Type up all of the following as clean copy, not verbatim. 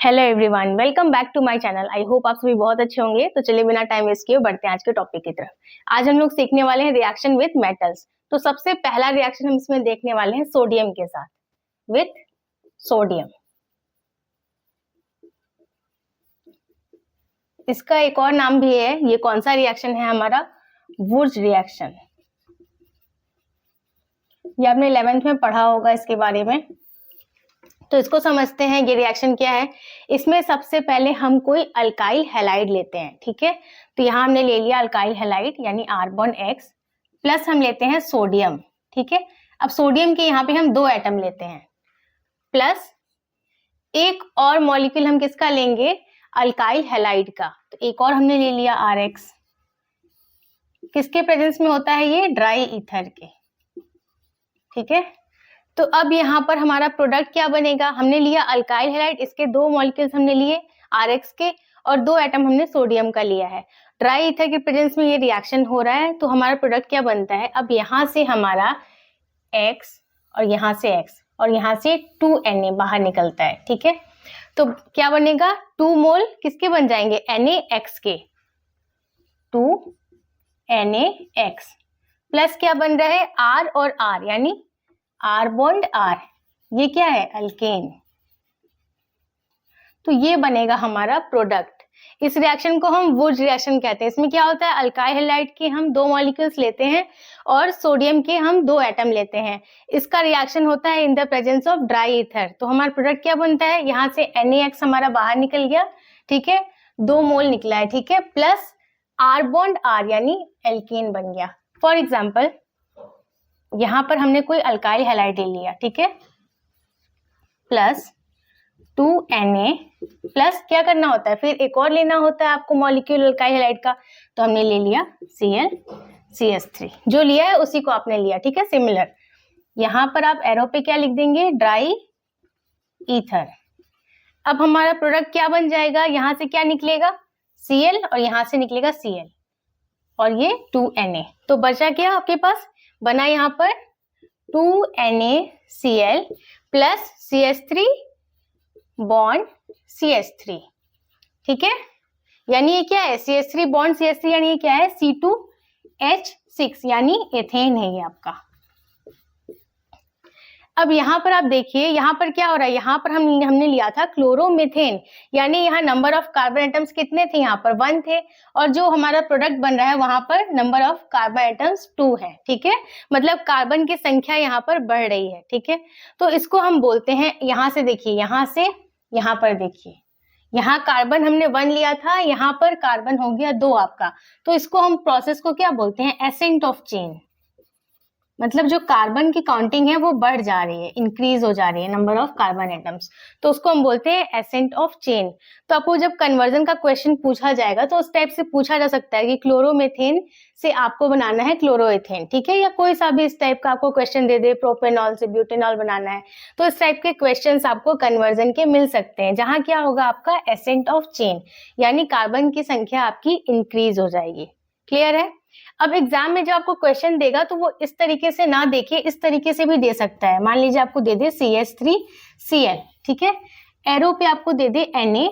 Hello everyone, welcome back to my channel. I hope आप सभी बहुत अच्छे होंगे। तो चलिए बिना टाइम वेस्ट किए बढ़ते हैं आज के टॉपिक की तरफ। आज हम लोग सीखने वाले हैं रिएक्शन विथ मेटल्स। तो सबसे पहला रिएक्शन हम इसमें देखने वाले हैं सोडियम के साथ, विथ सोडियम। इसका एक और नाम भी है। ये कौन सा रिएक्शन है? हमारा वुर्ज रिएक्शन। ये आपने 11th में पढ़ा होगा इसके बारे में। तो इसको समझते हैं, ये रिएक्शन क्या है। इसमें सबसे पहले हम कोई अल्काइल हैलाइड लेते हैं, ठीक है। तो यहाँ हमने ले लिया अल्काइल हैलाइड यानी R बॉन्ड X, प्लस हम लेते हैं सोडियम, ठीक है। अब सोडियम के यहाँ पे हम 2 एटम लेते हैं, प्लस एक और मॉलिक्यूल हम किसका लेंगे? अल्काइल हैलाइड का। तो एक और हमने ले लिया RX। किसके प्रेजेंस में होता है ये? ड्राई ईथर के, ठीक है। तो अब यहाँ पर हमारा प्रोडक्ट क्या बनेगा? हमने लिया अल्काइल हैलाइड, इसके 2 मॉलिक्यूल्स हमने लिए RX के और 2 एटम हमने सोडियम का लिया है। ड्राई ईथर के प्रेजेंस में ये रिएक्शन हो रहा है, तो हमारा प्रोडक्ट क्या बनता है? अब यहाँ से हमारा X और यहाँ से X और यहाँ से 2Na बाहर निकलता है, ठीक है। तो क्या बनेगा? 2 मोल किसके बन जाएंगे? NaX के, 2NaX प्लस क्या बन रहा है? R और R यानी R बॉन्ड R। ये क्या है? अल्केन। तो ये बनेगा हमारा प्रोडक्ट। इस रिएक्शन को हम वुर्ज रिएक्शन कहते हैं। इसमें क्या होता है? अल्काइल हैलाइड के हम 2 मॉलिक्यूल्स लेते हैं और सोडियम के हम 2 एटम लेते हैं। इसका रिएक्शन होता है in the presence of dry ether. तो हमारा प्रोडक्ट क्या बनता है? यहाँ से NaX हमारा बाहर निकल गया, ठीक है, 2 मोल निकला है, ठीक है, प्लस R बॉन्ड R यानी एल्केन बन गया। फॉर एग्जाम्पल यहाँ पर हमने कोई अल्काइल हैलाइड ले लिया, ठीक है, प्लस 2Na प्लस क्या करना होता है? फिर एक और लेना होता है आपको मॉलिक्यूल अल्काइल हैलाइड का। तो हमने ले लिया ClCH3। जो लिया है उसी को आपने लिया, ठीक है, सिमिलर। यहाँ पर आप एरो पे क्या लिख देंगे? Dry ether. अब हमारा प्रोडक्ट क्या बन जाएगा? यहाँ से क्या निकलेगा? Cl और यहाँ से निकलेगा Cl और ये 2Na। तो बचा क्या आपके पास? बना यहाँ पर 2NaCl plus CH3 bond CH3, ठीक है। यानी ये क्या है? CH3 बॉन्ड CH3 यानी ये क्या है? C2H6 यानी एथेन है ये आपका। अब यहाँ पर आप देखिए, यहाँ पर क्या हो रहा है? यहाँ पर हमने लिया था क्लोरोमीथेन, यानी यहाँ नंबर ऑफ कार्बन एटम्स कितने थे? यहाँ पर 1 थे, और जो हमारा प्रोडक्ट बन रहा है वहां पर नंबर ऑफ कार्बन एटम्स 2 है, ठीक है। मतलब कार्बन की संख्या यहाँ पर बढ़ रही है, ठीक है। तो इसको हम बोलते हैं, यहाँ से देखिए, यहाँ से यहाँ पर देखिए, यहाँ कार्बन हमने 1 लिया था, यहाँ पर कार्बन हो गया 2 आपका। तो इसको हम प्रोसेस को क्या बोलते हैं? Ascent of chain. मतलब जो कार्बन की काउंटिंग है वो बढ़ जा रही है, इंक्रीज हो जा रही है नंबर ऑफ कार्बन एटम्स, तो उसको हम बोलते हैं एसेंट ऑफ चेन। तो आपको जब कन्वर्जन का क्वेश्चन पूछा जाएगा तो उस टाइप से पूछा जा सकता है कि क्लोरोमीथेन से आपको बनाना है क्लोरोएथेन, ठीक है, या कोई सा भी इस टाइप का आपको क्वेश्चन दे दे, प्रोपेनॉल से ब्यूटेनॉल बनाना है। तो इस टाइप के क्वेश्चन आपको कन्वर्जन के मिल सकते हैं, जहां क्या होगा आपका? एसेंट ऑफ चेन, यानी कार्बन की संख्या आपकी इंक्रीज हो जाएगी। क्लियर है? अब एग्जाम में जो आपको क्वेश्चन देगा तो वो इस तरीके से ना देखे, इस तरीके से भी दे सकता है। मान लीजिए आपको दे दे CH3Cl, ठीक है, एरो पे आपको दे दे Na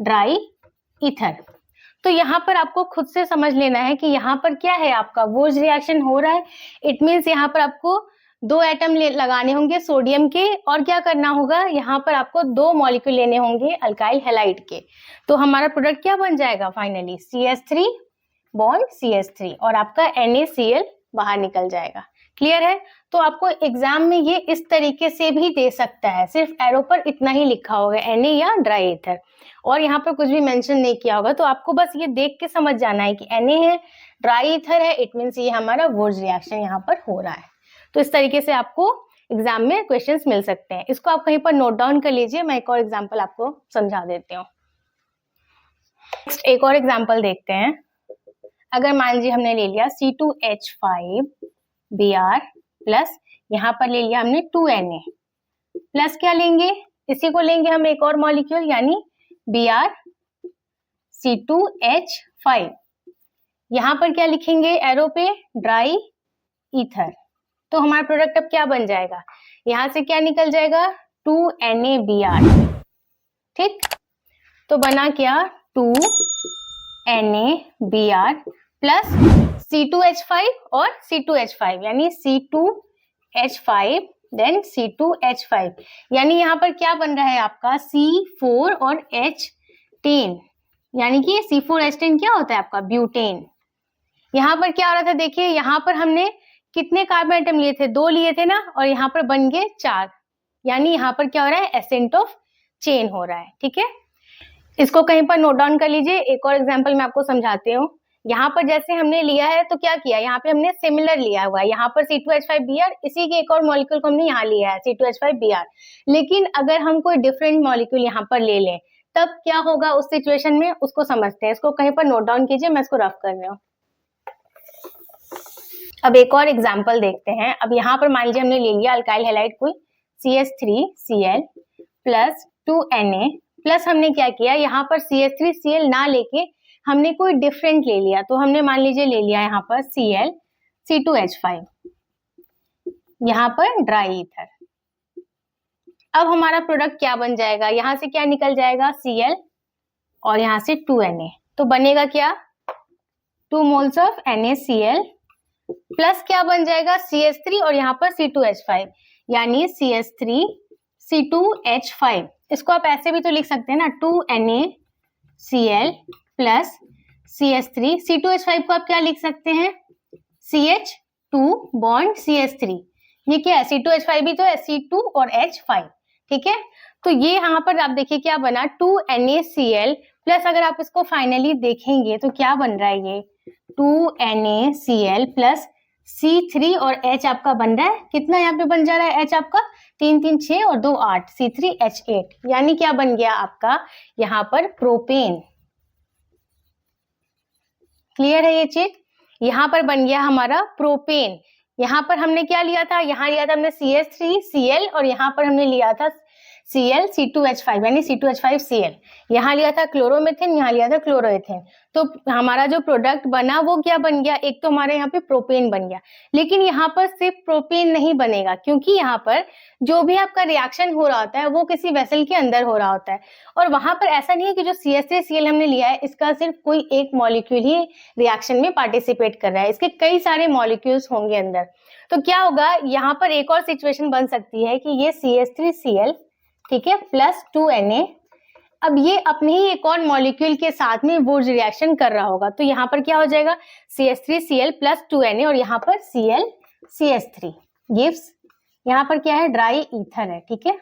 ड्राई ईथर। तो यहाँ पर आपको खुद से समझ लेना है कि यहाँ पर क्या है आपका? वुर्ज रिएक्शन हो रहा है। इट मीन्स यहाँ पर आपको 2 एटम लगाने होंगे सोडियम के, और क्या करना होगा? यहाँ पर आपको 2 मॉलिक्यूल लेने होंगे अल्काइल हैलाइड के। तो हमारा प्रोडक्ट क्या बन जाएगा फाइनली? CH3 बॉन्ड CH3 और आपका NaCl बाहर निकल जाएगा। क्लियर है? तो आपको एग्जाम में ये इस तरीके से भी दे सकता है, सिर्फ एरो पर इतना ही लिखा होगा Na या ड्राई ईथर, और यहाँ पर कुछ भी मेंशन नहीं किया होगा। तो आपको बस ये देख के समझ जाना है कि Na है, ड्राई ईथर है, इट मीन्स ये हमारा वुर्ज रिएक्शन यहाँ पर हो रहा है। तो इस तरीके से आपको एग्जाम में क्वेश्चंस मिल सकते हैं। इसको आप कहीं पर नोट डाउन कर लीजिए, मैं एक और एग्जाम्पल आपको समझा देती हूँ। नेक्स्ट एक और एग्जाम्पल देखते हैं। अगर मान लीजिए हमने ले लिया C2H5Br प्लस यहाँ पर ले लिया हमने 2Na प्लस क्या लेंगे? इसी को लेंगे हम एक और मॉलिक्यूल यानी BrC2H5। यहाँ पर क्या लिखेंगे एरो पे? Dry ether. तो हमारा प्रोडक्ट अब क्या बन जाएगा? यहाँ से क्या निकल जाएगा? 2NaBr, ठीक, तो बना क्या 2NaBr प्लस C2H5 और C2H5 यानी C2H5 देन C2H5 यानी यहाँ पर क्या बन रहा है आपका C4 और H10 यानी कि C4H10 क्या होता है आपका ब्यूटेन। यहाँ पर क्या हो रहा था देखिए, यहाँ पर हमने कितने कार्बन एटम लिए थे, 2 लिए थे ना, और यहाँ पर बन गए 4 यानी यहाँ पर क्या हो रहा है एसेंट ऑफ चेन हो रहा है। ठीक है, इसको कहीं पर नोट डाउन कर लीजिए। एक और एग्जांपल मैं आपको समझाती हूँ। यहाँ पर जैसे हमने लिया है तो क्या किया, यहाँ पे हमने सिमिलर लिया हुआ है, यहाँ पर C2H5Br, इसी के एक और मॉलिक्यूल को हमने यहाँ लिया है C2H5Br। लेकिन अगर हम कोई डिफरेंट मॉलिक्यूल यहाँ पर ले लें तब क्या होगा उस सिचुएशन में, उसको समझते हैं। इसको कहीं पर नोट डाउन कीजिए, मैं इसको रफ कर रही हूँ। अब एक और एग्जाम्पल देखते हैं। अब यहाँ पर मान लीजिए हमने ले लिया अल्काइल हैलाइड कोई CH3Cl प्लस 2Na प्लस हमने क्या किया, यहाँ पर CH3Cl ना लेके हमने कोई डिफरेंट ले लिया, तो हमने मान लीजिए ले लिया यहाँ पर Cl C2H5, यहाँ पर ड्राई ईथर। अब हमारा प्रोडक्ट क्या बन जाएगा, यहाँ से क्या निकल जाएगा Cl और यहाँ से 2Na, तो बनेगा क्या 2 मोल्स ऑफ NaCl प्लस क्या बन जाएगा CH3 और यहाँ पर C2H5 यानी CH3 C2H5। इसको आप ऐसे भी तो लिख सकते हैं ना 2NaCl प्लस CH3 C2H5 को आप क्या लिख सकते हैं CH2 बॉन्ड CH3। ये क्या है C2H5 भी तो है C2 और H5। ठीक है, तो ये यहाँ पर आप देखिए क्या बना 2NaCl प्लस अगर आप इसको फाइनली देखेंगे तो क्या बन रहा है ये 2NaCl प्लस C3 और H आपका बन रहा है कितना, यहाँ पे बन जा रहा है H आपका 3 3 6 और 2 8 C3H8 यानी क्या बन गया आपका यहाँ पर प्रोपेन। क्लियर है ये चीज, यहाँ पर बन गया हमारा प्रोपेन। यहाँ पर हमने क्या लिया था, यहाँ लिया था हमने CH3Cl और यहाँ पर हमने लिया था Cl C2H5 यानी C2H5Cl, यहाँ लिया था क्लोरोमीथेन, यहाँ लिया था क्लोरोएथेन। तो हमारा जो प्रोडक्ट बना वो क्या बन गया, एक तो हमारे यहाँ पे प्रोपेन बन गया। लेकिन यहाँ पर सिर्फ प्रोपेन नहीं बनेगा, क्योंकि यहाँ पर जो भी आपका रिएक्शन हो रहा होता है वो किसी वेसल के अंदर हो रहा होता है, और वहां पर ऐसा नहीं है कि जो CH3Cl हमने लिया है इसका सिर्फ कोई एक मॉलिक्यूल ही रिएक्शन में पार्टिसिपेट कर रहा है, इसके कई सारे मॉलिक्यूल्स होंगे अंदर। तो क्या होगा यहाँ पर एक और सिचुएशन बन सकती है कि ये CH3Cl ठीक है प्लस 2Na, अब ये अपने ही एक और मॉलिक्यूल के साथ में वुर्ज रिएक्शन कर रहा होगा, तो यहाँ पर क्या हो जाएगा CH3Cl प्लस 2Na और यहाँ पर ClCH3 गिव्स, यहाँ पर क्या है ड्राई ईथर है। ठीक है,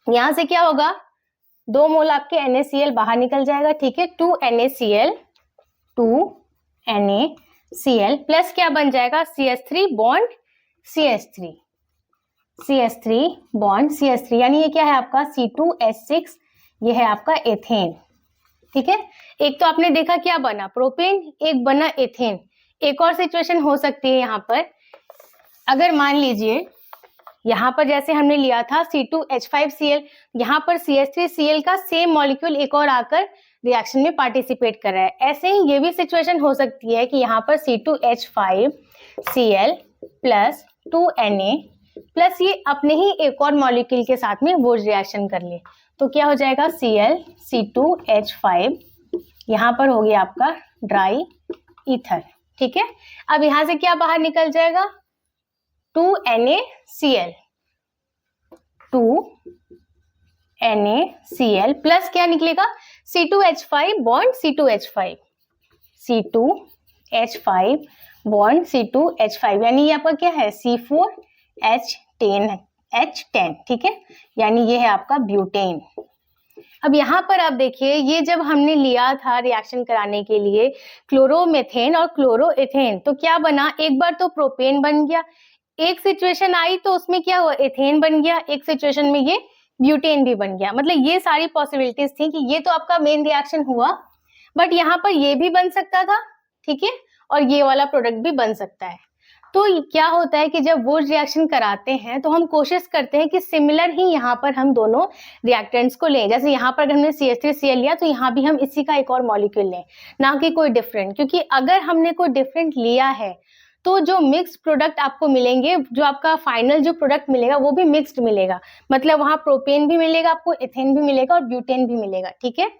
यहाँ से क्या होगा 2 मोल आपके NaCl बाहर निकल जाएगा। ठीक है, 2NaCl प्लस क्या बन जाएगा CH3 bond CH3 bond CH3 यानी ये क्या है आपका C2H6, ये है आपका एथेन। ठीक है, एक तो आपने देखा क्या बना प्रोपेन, एक बना एथेन। एक और सिचुएशन हो सकती है यहाँ पर, अगर मान लीजिए यहाँ पर जैसे हमने लिया था C2H5Cl, यहाँ पर CH3Cl का सेम मॉलिक्यूल एक और आकर रिएक्शन में पार्टिसिपेट कर रहा है। ऐसे ही ये भी सिचुएशन हो सकती है कि यहाँ पर C2H5Cl प्लस 2Na प्लस ये अपने ही एक और मॉलिक्यूल के साथ में वो रिएक्शन कर ले, तो क्या हो जाएगा ClC2H5, यहाँ पर हो गया आपका ड्राई ईथर। ठीक है, अब यहाँ से क्या बाहर निकल जाएगा 2NaCl प्लस क्या निकलेगा C2H5 bond C2H5 bond C2H5 यानी ये आपका क्या है C4H10। ठीक है, यानी ये है आपका ब्यूटेन। अब यहाँ पर आप देखिए ये जब हमने लिया था रिएक्शन कराने के लिए क्लोरोमेथेन और क्लोरोएथेन, तो क्या बना, एक बार तो प्रोपेन बन गया, एक सिचुएशन आई तो उसमें क्या हुआ एथेन बन गया, एक सिचुएशन में ये ब्यूटेन भी बन गया। मतलब ये सारी पॉसिबिलिटीज थी कि ये तो आपका मेन रिएक्शन हुआ, बट यहाँ पर ये भी बन सकता था। ठीक है, और ये वाला प्रोडक्ट भी बन सकता है। तो क्या होता है कि जब वो रिएक्शन कराते हैं तो हम कोशिश करते हैं कि सिमिलर ही यहाँ पर हम दोनों रिएक्टेंट्स को लें। जैसे यहाँ पर अगर हमने CH3Cl लिया तो यहाँ भी हम इसी का एक और मॉलिक्यूल लें, ना कि कोई डिफरेंट, क्योंकि अगर हमने कोई डिफरेंट लिया है तो जो मिक्स्ड प्रोडक्ट आपको मिलेंगे, जो आपका फाइनल जो प्रोडक्ट मिलेगा वो भी मिक्स्ड मिलेगा, मतलब वहाँ प्रोपेन भी मिलेगा आपको, एथेन भी मिलेगा और ब्यूटेन भी मिलेगा, ठीक है।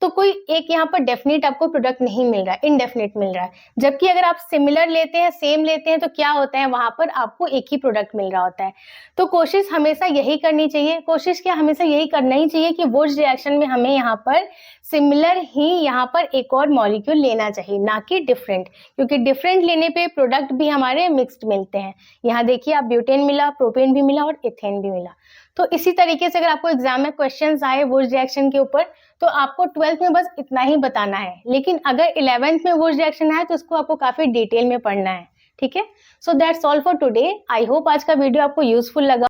तो कोई एक यहाँ पर डेफिनेट आपको प्रोडक्ट नहीं मिल रहा है, इनडेफिनेट मिल रहा है। जबकि अगर आप सिमिलर लेते हैं, सेम लेते हैं, तो क्या होता है, वहां पर आपको एक ही प्रोडक्ट मिल रहा होता है। तो कोशिश हमेशा यही करनी चाहिए, कोशिश क्या हमेशा यही करना ही चाहिए कि वो रिएक्शन में हमें यहाँ पर सिमिलर ही यहाँ पर एक और मॉलिक्यूल लेना चाहिए, ना कि डिफरेंट, क्योंकि डिफरेंट लेने पे प्रोडक्ट भी हमारे मिक्स्ड मिलते हैं। यहाँ देखिए आप ब्यूटेन मिला, प्रोपेन भी मिला और इथेन भी मिला। तो इसी तरीके से अगर आपको एग्जाम में क्वेश्चंस आए वो रिएक्शन के ऊपर, तो आपको 12th में बस इतना ही बताना है, लेकिन अगर 11th में वो रिएक्शन है तो उसको आपको काफी डिटेल में पढ़ना है, ठीक है। So that's all for today. I hope आज का वीडियो आपको यूजफुल लगा।